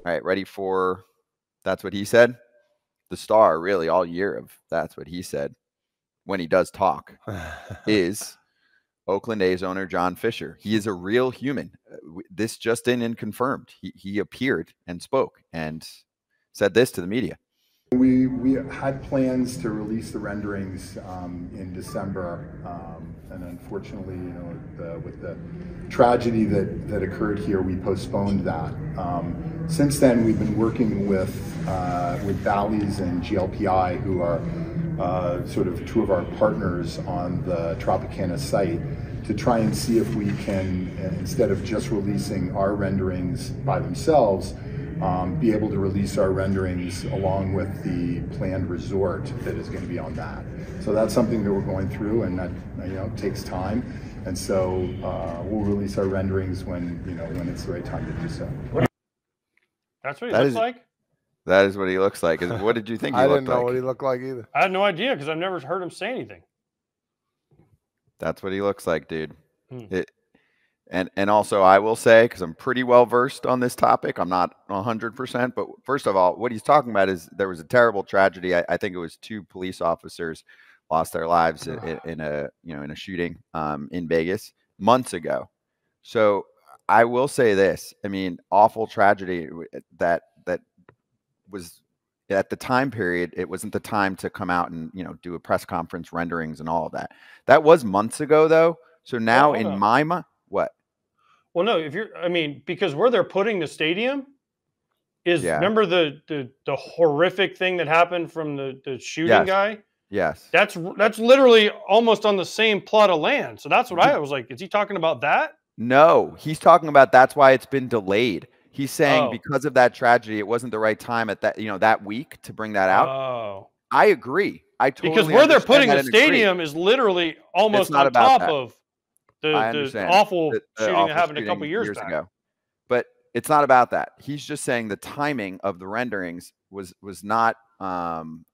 All right, ready for That's What He Said? The star, really, all year of That's What He Said, when he does talk, is Oakland A's owner John Fisher. He is a real human. This just in and confirmed. He appeared and spoke and said this to the media. We had plans to release the renderings in December, and unfortunately, with the tragedy that occurred here, we postponed that. Since then, we've been working with Bally's and GLPI, who are sort of two of our partners on the Tropicana site, to try and see if we can, instead of just releasing our renderings by themselves, be able to release our renderings along with the planned resort that is going to be on that. So that's something that we're going through, and that takes time. And so we'll release our renderings when it's the right time to do so. That's what he looks like? That is what he looks like. What did you think he looked like? I didn't know what he looked like either. I had no idea because I've never heard him say anything. That's what he looks like, dude. And also, I will say, because I'm pretty well versed on this topic, I'm not 100%, but first of all, what he's talking about is there was a terrible tragedy. I think it was 2 police officers lost their lives in a shooting in Vegas months ago. So I will say this: I mean, awful tragedy that was at the time period. It wasn't the time to come out and do a press conference, renderings, and all of that. That was months ago, though. So now in my mind, what? Well, no, because where they're putting the stadium is, remember the horrific thing that happened from the shooting guy? Yes. That's literally almost on the same plot of land. So that's what I was like, is he talking about that? No, he's talking about that's why it's been delayed. He's saying because of that tragedy, it wasn't the right time at that week to bring that out. Oh. I agree. I totally Because where they're putting the stadium is literally almost on top of the awful shooting that happened a couple years ago. But it's not about that. He's just saying the timing of the renderings was not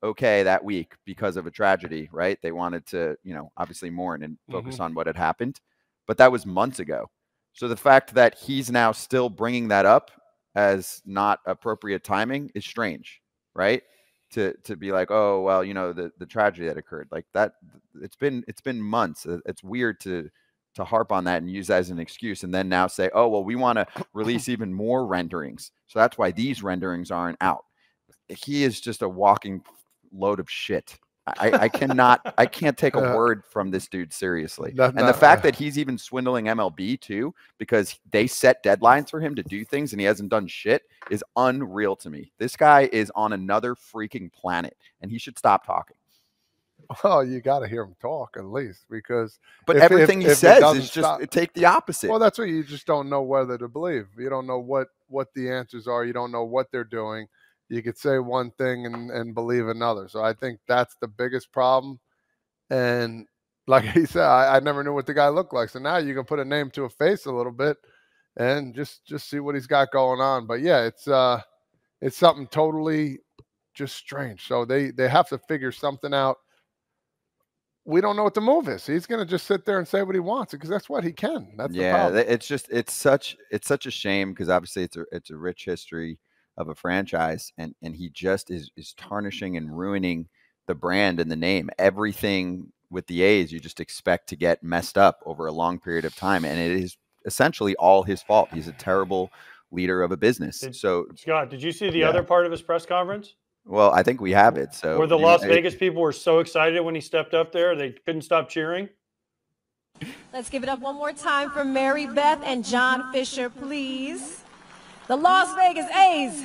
okay that week because of a tragedy, right? They wanted to, obviously mourn and focus on what had happened. But that was months ago. So the fact that he's now still bringing that up as not appropriate timing is strange, right? To be like, oh, well, the tragedy that occurred, like that, it's been months. It's weird to harp on that and use that as an excuse, and then now say, oh, well, we want to release even more renderings, so that's why these renderings aren't out. He is just a walking load of shit. I can't take a word from this dude seriously. The fact that he's even swindling MLB too, because they set deadlines for him to do things and he hasn't done shit, is unreal to me. This guy is on another freaking planet, and he should stop talking. Well, you got to hear him talk at least, because everything he says is just take the opposite. Well, that's what you just don't know whether to believe. You don't know what the answers are. You don't know what they're doing. You could say one thing and believe another. So I think that's the biggest problem. And like he said, I never knew what the guy looked like. So now you can put a name to a face a little bit and just see what he's got going on. But yeah, it's something totally just strange. So they have to figure something out. We don't know what the move is. He's going to just sit there and say what he wants because that's what he can. That's the problem. It's such a shame, because obviously it's a rich history of a franchise, and he just is tarnishing and ruining the brand and the name. Everything with the A's, you just expect to get messed up over a long period of time, and it is essentially all his fault. He's a terrible leader of a business. Scott, did you see the other part of his press conference? Well, I think we have it. So where the Las Vegas people were so excited when he stepped up there, they couldn't stop cheering. Let's give it up one more time for Mary Beth and John Fisher, please. The Las Vegas A's.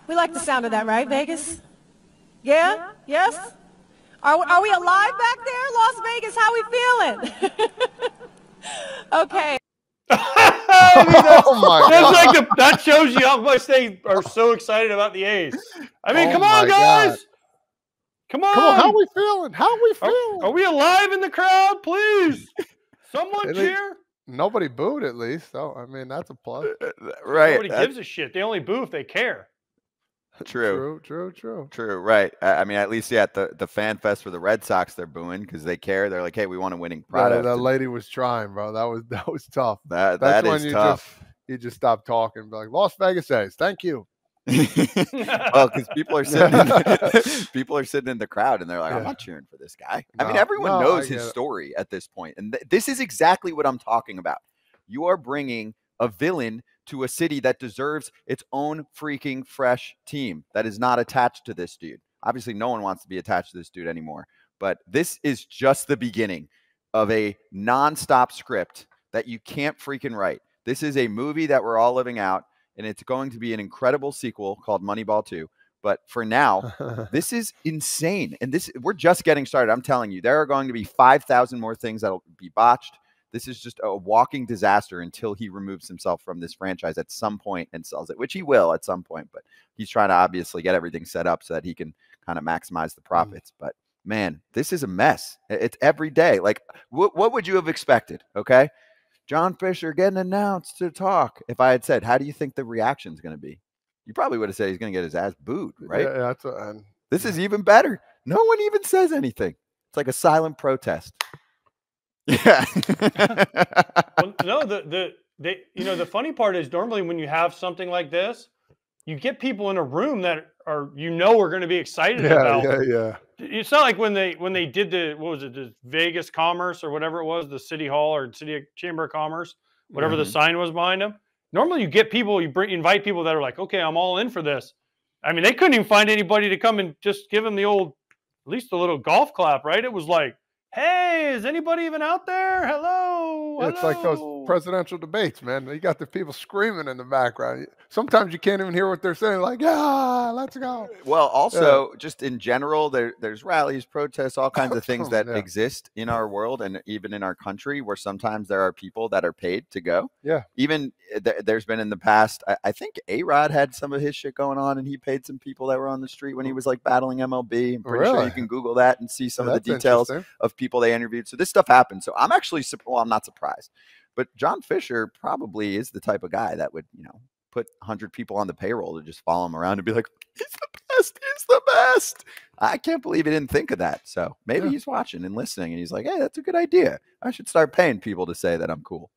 We like the sound of that, right, Vegas? Yeah? Yes? Are we alive back there, Las Vegas? How we feeling? Okay. Oh my God. That shows you how much they are so excited about the A's. I mean, come on, guys. God. Come on. How we feeling? Are we alive in the crowd, please? Someone cheer. Nobody booed, at least. So, I mean, that's a plus. Right. Nobody gives a shit. They only boo if they care. True. Right. I mean, at least at the fan fest for the Red Sox, they're booing because they care. They're like, hey, we want a winning product. That lady was trying, bro. That was tough. That is tough. he just stopped talking. Be like, Las Vegas A's, thank you. Well, because people are sitting in the crowd and they're like, I'm not cheering for this guy. I mean, everyone knows his story at this point. And this is exactly what I'm talking about. You are bringing a villain to a city that deserves its own freaking fresh team that is not attached to this dude. Obviously, no one wants to be attached to this dude anymore. But this is just the beginning of a nonstop script that you can't freaking write. This is a movie that we're all living out. And it's going to be an incredible sequel called Moneyball 2. But for now, this is insane. And we're just getting started. I'm telling you, there are going to be 5,000 more things that'll be botched. This is just a walking disaster until he removes himself from this franchise at some point and sells it, which he will at some point. But he's trying to obviously get everything set up so that he can kind of maximize the profits. But man, this is a mess. It's every day. Like, what would you have expected? Okay. John Fisher getting announced to talk. If I had said, how do you think the reaction is going to be? You probably would have said he's going to get his ass booed, right? Yeah, this is even better. No one even says anything. It's like a silent protest. Yeah. Well, no, the funny part is normally when you have something like this, you get people in a room that are going to be excited about. Yeah. It's not like when they did the Vegas Commerce or whatever it was, the City Hall or City Chamber of Commerce, whatever the sign was behind them. Normally, you get people, invite people that are like, okay, I'm all in for this. I mean, they couldn't even find anybody to come and just give them the old, at least a little golf clap, right? It was like, hey, is anybody even out there? Hello. Yeah, it's like those presidential debates, man. You got the people screaming in the background. Sometimes you can't even hear what they're saying. Like, let's go. Well, also, just in general, there's rallies, protests, all kinds of things that exist in our world and even in our country where sometimes there are people that are paid to go. Yeah. Even there's been in the past, I think A-Rod had some of his shit going on and he paid some people that were on the street when he was like battling MLB. I'm pretty sure you can Google that and see some of the details of people they interviewed. So this stuff happened. So I'm actually, I'm not surprised. But John Fisher probably is the type of guy that would, put 100 people on the payroll to just follow him around and be like, he's the best. He's the best. I can't believe he didn't think of that. So maybe he's watching and listening and he's like, hey, that's a good idea. I should start paying people to say that I'm cool.